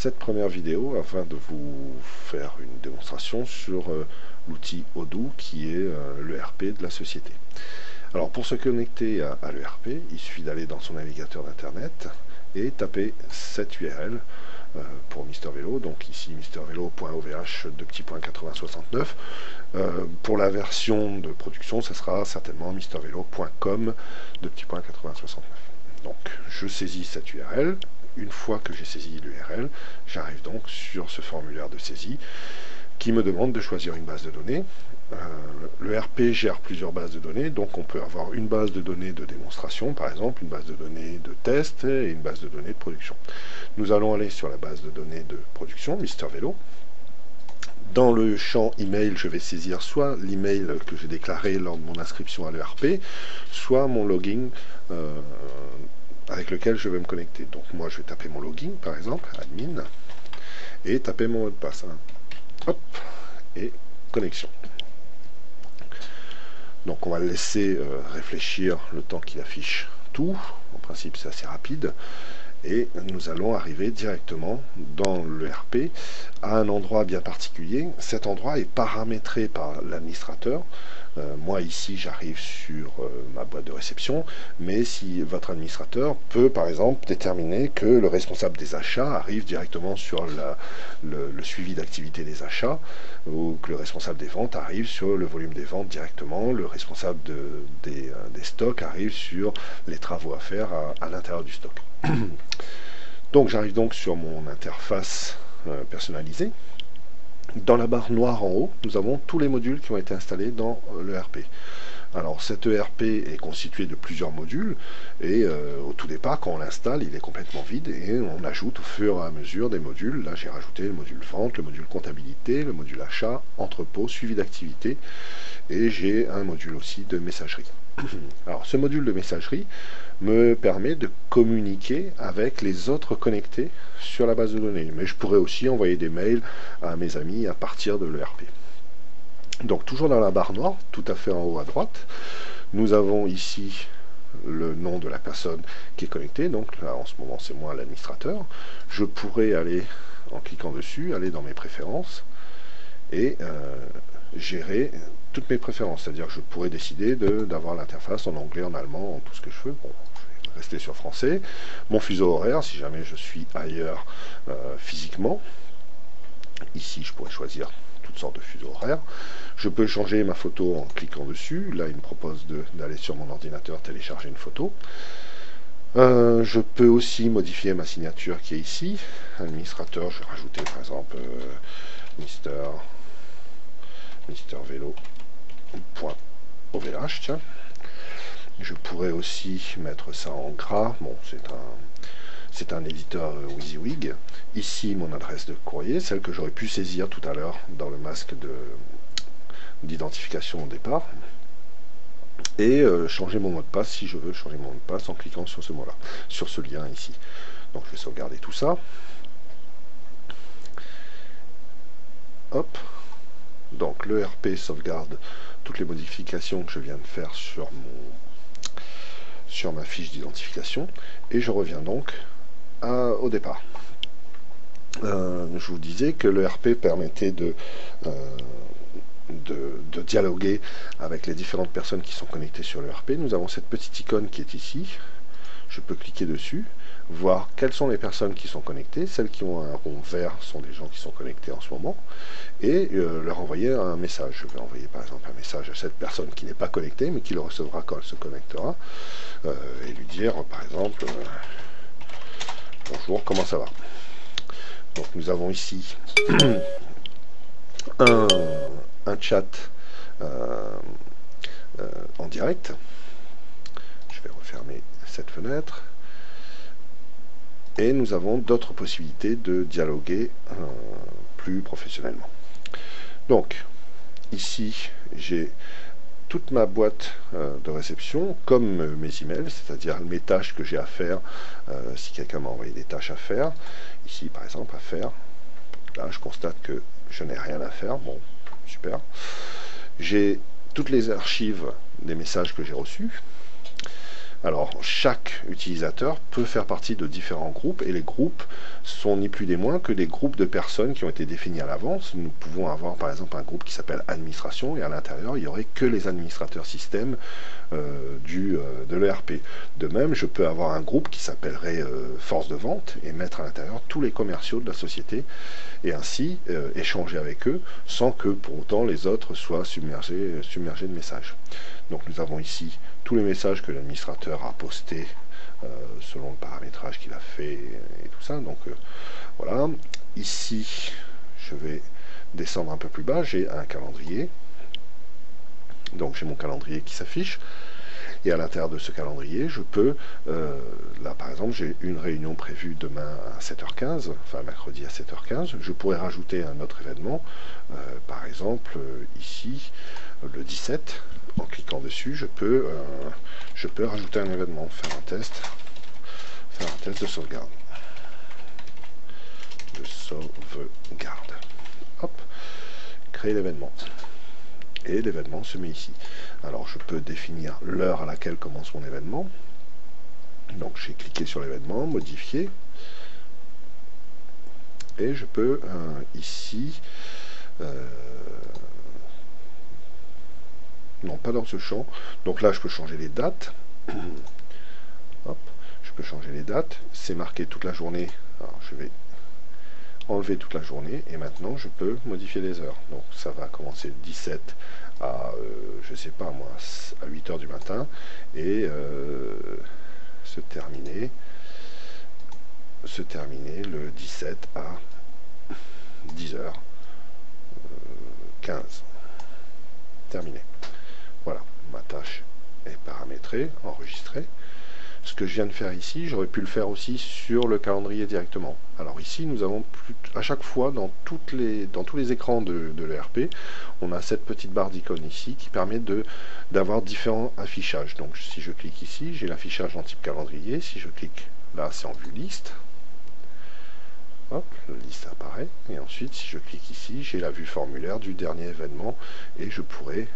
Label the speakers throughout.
Speaker 1: cette première vidéo afin de vous faire une démonstration sur l'outil Odoo qui est l'ERP de la société. Alors pour se connecter à l'ERP, il suffit d'aller dans son navigateur d'internet et taper cette URL pour Mister Vélo, donc ici mistervelo.ovh:8069. Pour la version de production, ça sera certainement mistervelo.com:8069. Donc je saisis cette URL. Une fois que j'ai saisi l'URL, j'arrive donc sur ce formulaire de saisie qui me demande de choisir une base de données. Le RP gère plusieurs bases de données, donc on peut avoir une base de données de démonstration, par exemple, une base de données de test et une base de données de production. Nous allons aller sur la base de données de production, Mister Vélo. Dans le champ email, je vais saisir soit l'email que j'ai déclaré lors de mon inscription à l'ERP, soit mon login avec lequel je vais me connecter. Donc moi je vais taper mon login, par exemple, admin, et taper mon mot de passe. Hop, et connexion. Donc on va le laisser réfléchir le temps qu'il affiche tout. En principe c'est assez rapide. Et nous allons arriver directement dans l'ERP à un endroit bien particulier. Cet endroit est paramétré par l'administrateur. Moi ici j'arrive sur ma boîte de réception, mais si votre administrateur peut par exemple déterminer que le responsable des achats arrive directement sur le suivi d'activité des achats, ou que le responsable des ventes arrive sur le volume des ventes directement, le responsable des stocks arrive sur les travaux à faire à l'intérieur du stock. Donc j'arrive donc sur mon interface personnalisée. Dans la barre noire en haut, nous avons tous les modules qui ont été installés dans l'ERP. Alors cet ERP est constitué de plusieurs modules et au tout départ, quand on l'installe, il est complètement vide et on ajoute au fur et à mesure des modules. Là j'ai rajouté le module vente, le module comptabilité, le module achat, entrepôt, suivi d'activité et j'ai un module aussi de messagerie. Alors ce module de messagerie me permet de communiquer avec les autres connectés sur la base de données, mais je pourrais aussi envoyer des mails à mes amis à partir de l'ERP. Donc toujours dans la barre noire, tout à fait en haut à droite, nous avons ici le nom de la personne qui est connectée, donc là en ce moment c'est moi l'administrateur. Je pourrais aller, en cliquant dessus, aller dans mes préférences et gérer toutes mes préférences, c'est-à-dire que je pourrais décider d'avoir l'interface en anglais, en allemand, en tout ce que je veux. Bon, je vais rester sur français. Mon fuseau horaire, si jamais je suis ailleurs physiquement. Ici, je pourrais choisir toutes sortes de fuseaux horaires. Je peux changer ma photo en cliquant dessus. Là, il me propose d'aller sur mon ordinateur télécharger une photo. Je peux aussi modifier ma signature qui est ici. Administrateur, je vais rajouter par exemple Mister Vélo.ovh, tiens. Je pourrais aussi mettre ça en gras. Bon, c'est un éditeur WYSIWYG. Ici, mon adresse de courrier, celle que j'aurais pu saisir tout à l'heure dans le masque d'identification au départ. Et changer mon mot de passe si je veux changer mon mot de passe en cliquant sur ce mot-là, sur ce lien ici. Donc je vais sauvegarder tout ça. Hop. Donc l'ERP sauvegarde toutes les modifications que je viens de faire sur ma fiche d'identification et je reviens donc au départ. Je vous disais que l'ERP permettait de dialoguer avec les différentes personnes qui sont connectées sur l'ERP. Nous avons cette petite icône qui est ici. Je peux cliquer dessus, voir quelles sont les personnes qui sont connectées. Celles qui ont un rond vert sont des gens qui sont connectés en ce moment, et leur envoyer un message. Je vais envoyer par exemple un message à cette personne qui n'est pas connectée, mais qui le recevra quand elle se connectera, et lui dire par exemple bonjour, comment ça va? Donc nous avons ici un chat en direct. Je vais refermer cette fenêtre. Et nous avons d'autres possibilités de dialoguer plus professionnellement. Donc, ici, j'ai toute ma boîte de réception, comme mes emails, c'est-à-dire mes tâches que j'ai à faire, si quelqu'un m'a envoyé des tâches à faire. Ici, par exemple, à faire. Là, je constate que je n'ai rien à faire. Bon, super. J'ai toutes les archives des messages que j'ai reçus. Alors, chaque utilisateur peut faire partie de différents groupes, et les groupes sont ni plus ni moins que des groupes de personnes qui ont été définis à l'avance. Nous pouvons avoir par exemple un groupe qui s'appelle administration, et à l'intérieur, il n'y aurait que les administrateurs système de l'ERP. De même, je peux avoir un groupe qui s'appellerait force de vente, et mettre à l'intérieur tous les commerciaux de la société, et ainsi échanger avec eux, sans que pour autant les autres soient submergés de messages. Donc nous avons ici tous les messages que l'administrateur a postés selon le paramétrage qu'il a fait et tout ça. Donc voilà. Ici, je vais descendre un peu plus bas. J'ai un calendrier. Donc j'ai mon calendrier qui s'affiche. Et à l'intérieur de ce calendrier, je peux, là par exemple, j'ai une réunion prévue demain à 7h15, enfin mercredi à 7h15. Je pourrais rajouter un autre événement, par exemple ici, le 17. En cliquant dessus, je peux rajouter un événement, faire un test de sauvegarde. Hop, créer l'événement. Et l'événement se met ici. Alors je peux définir l'heure à laquelle commence mon événement. Donc j'ai cliqué sur l'événement, modifier. Et je peux ici... non, pas dans ce champ. Donc là, je peux changer les dates. Hop, je peux changer les dates. C'est marqué toute la journée. Alors, je vais enlever toute la journée. Et maintenant, je peux modifier les heures. Donc, ça va commencer le 17 à, je sais pas moi, à 8h du matin. Et se terminer le 17 à 10h15. Terminé. Voilà, ma tâche est paramétrée, enregistrée. Ce que je viens de faire ici, j'aurais pu le faire aussi sur le calendrier directement. Alors ici, nous avons à chaque fois, dans tous les écrans de l'ERP, on a cette petite barre d'icône ici qui permet d'avoir différents affichages. Donc si je clique ici, j'ai l'affichage en type calendrier. Si je clique là, c'est en vue liste. Hop, la liste apparaît. Et ensuite, si je clique ici, j'ai la vue formulaire du dernier événement. Et je pourrais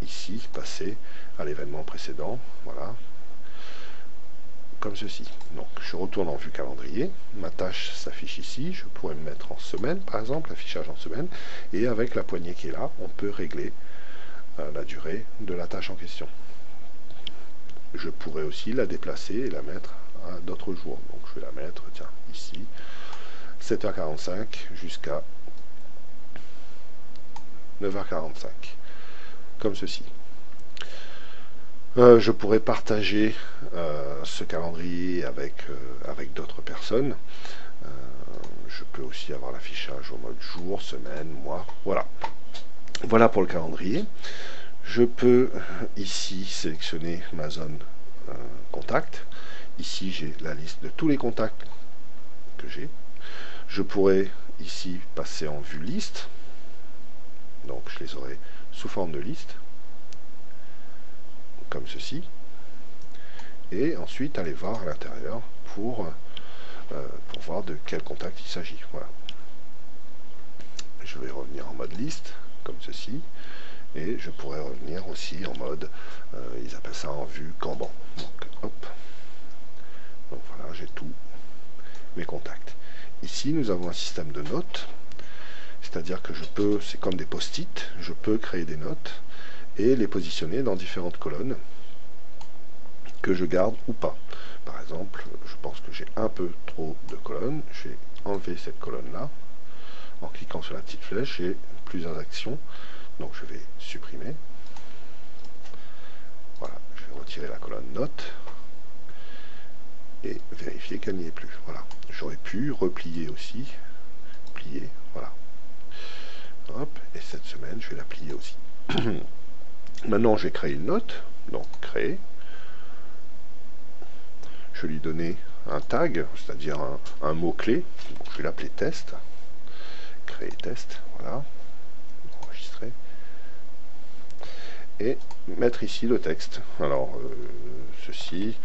Speaker 1: ici passer à l'événement précédent, voilà, comme ceci. Donc je retourne en vue calendrier, ma tâche s'affiche ici, je pourrais me mettre en semaine par exemple, l'affichage en semaine, et avec la poignée qui est là, on peut régler la durée de la tâche en question. Je pourrais aussi la déplacer et la mettre à d'autres jours, donc je vais la mettre, tiens, ici, 7h45 jusqu'à 9h45. Comme ceci. Je pourrais partager ce calendrier avec d'autres personnes. Je peux aussi avoir l'affichage au mode jour, semaine, mois. Voilà. Voilà pour le calendrier. Je peux ici sélectionner ma zone contact. Ici, j'ai la liste de tous les contacts que j'ai. Je pourrais ici passer en vue liste. Donc, je les aurai sous forme de liste, comme ceci, et ensuite aller voir à l'intérieur pour voir de quel contact il s'agit. Voilà. Je vais revenir en mode liste, comme ceci, et je pourrais revenir aussi en mode, ils appellent ça en vue Kanban. Donc, hop. Donc voilà, j'ai tous mes contacts. Ici, nous avons un système de notes. C'est-à-dire que je peux, c'est comme des post-it, je peux créer des notes et les positionner dans différentes colonnes que je garde ou pas. Par exemple, je pense que j'ai un peu trop de colonnes, je vais enlever cette colonne-là en cliquant sur la petite flèche, j'ai plusieurs actions, donc je vais supprimer. Voilà, je vais retirer la colonne notes et vérifier qu'elle n'y est plus. Voilà, j'aurais pu replier aussi, plier, voilà. Hop, et cette semaine, je vais la plier aussi. Maintenant, j'ai créé une note, donc créer. Je vais lui donner un tag, c'est-à-dire un mot-clé. Je vais l'appeler test. Créer test, voilà. Enregistrer. Et mettre ici le texte. Alors, ceci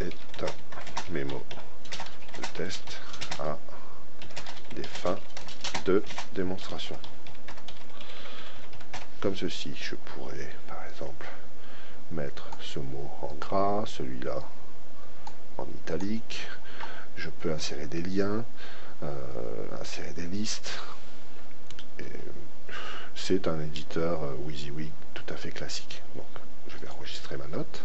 Speaker 1: est un mémo de test à des fins de démonstration. Comme ceci, je pourrais par exemple mettre ce mot en gras, celui-là en italique. Je peux insérer des liens, insérer des listes. C'est un éditeur WYSIWYG tout à fait classique. Donc, je vais enregistrer ma note.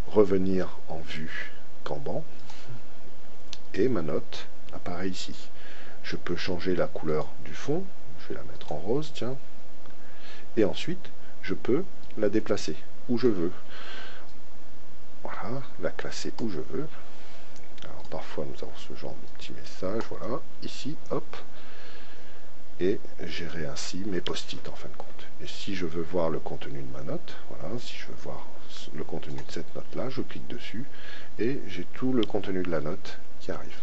Speaker 1: Revenir en vue Kanban. Et ma note apparaît ici. Je peux changer la couleur du fond. Je vais la mettre en rose, tiens. Et ensuite, je peux la déplacer où je veux. Voilà, la classer où je veux. Alors parfois nous avons ce genre de petit message, voilà, ici, hop. Et gérer ainsi mes post-it en fin de compte. Et si je veux voir le contenu de ma note, voilà, si je veux voir le contenu de cette note-là, je clique dessus et j'ai tout le contenu de la note qui arrive.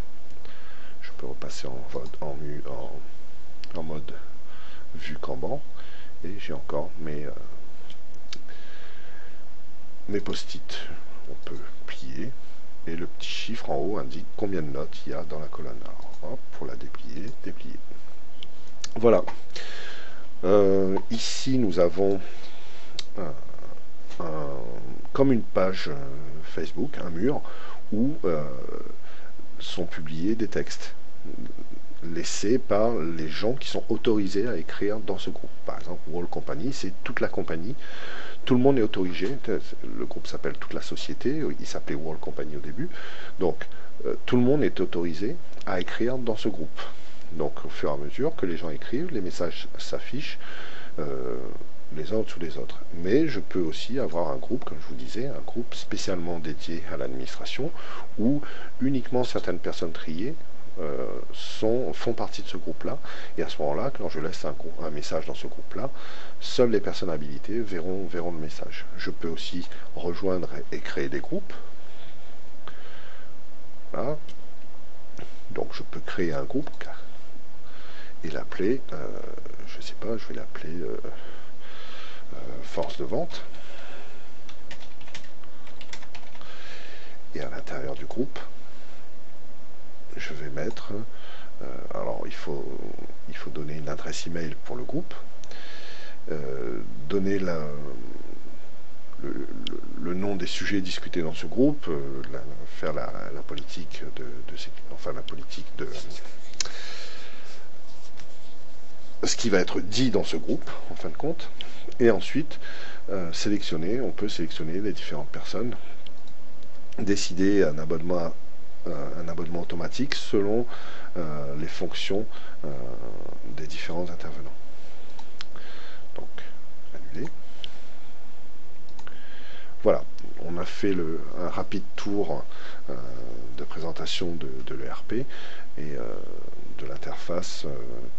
Speaker 1: Je peux repasser en mode vue Kanban et j'ai encore mes post-it. On peut plier et le petit chiffre en haut indique combien de notes il y a dans la colonne. Alors, hop, pour la déplier, déplier. Voilà. Ici, nous avons comme une page Facebook, un mur, où sont publiés des textes laissés par les gens qui sont autorisés à écrire dans ce groupe. Par exemple, Wall Company, c'est toute la compagnie. Tout le monde est autorisé. Le groupe s'appelle Toute la Société. Il s'appelait Wall Company au début. Donc, tout le monde est autorisé à écrire dans ce groupe. Donc, au fur et à mesure que les gens écrivent, les messages s'affichent les uns au-dessous des autres. Mais je peux aussi avoir un groupe, comme je vous disais, un groupe spécialement dédié à l'administration, où uniquement certaines personnes triées font partie de ce groupe-là. Et à ce moment-là, quand je laisse un message dans ce groupe-là, seules les personnes habilitées verront le message. Je peux aussi rejoindre et créer des groupes. Voilà. Donc je peux créer un groupe et l'appeler, je sais pas, je vais l'appeler force de vente. Et à l'intérieur du groupe, je vais mettre, alors il faut donner une adresse email pour le groupe, donner le nom des sujets discutés dans ce groupe, faire la politique la politique de ce qui va être dit dans ce groupe, en fin de compte, et ensuite on peut sélectionner les différentes personnes, décider un abonnement automatique selon les fonctions des différents intervenants. Donc, annuler. Voilà, on a fait un rapide tour de présentation de l'ERP et de l'interface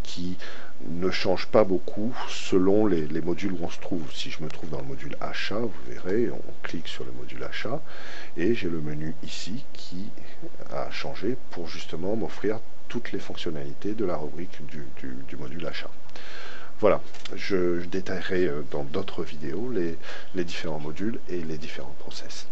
Speaker 1: qui ne change pas beaucoup selon les modules où on se trouve. Si je me trouve dans le module achat, vous verrez, on clique sur le module achat et j'ai le menu ici qui a changé pour justement m'offrir toutes les fonctionnalités de la rubrique du module achat. Voilà, je détaillerai dans d'autres vidéos les différents modules et les différents process.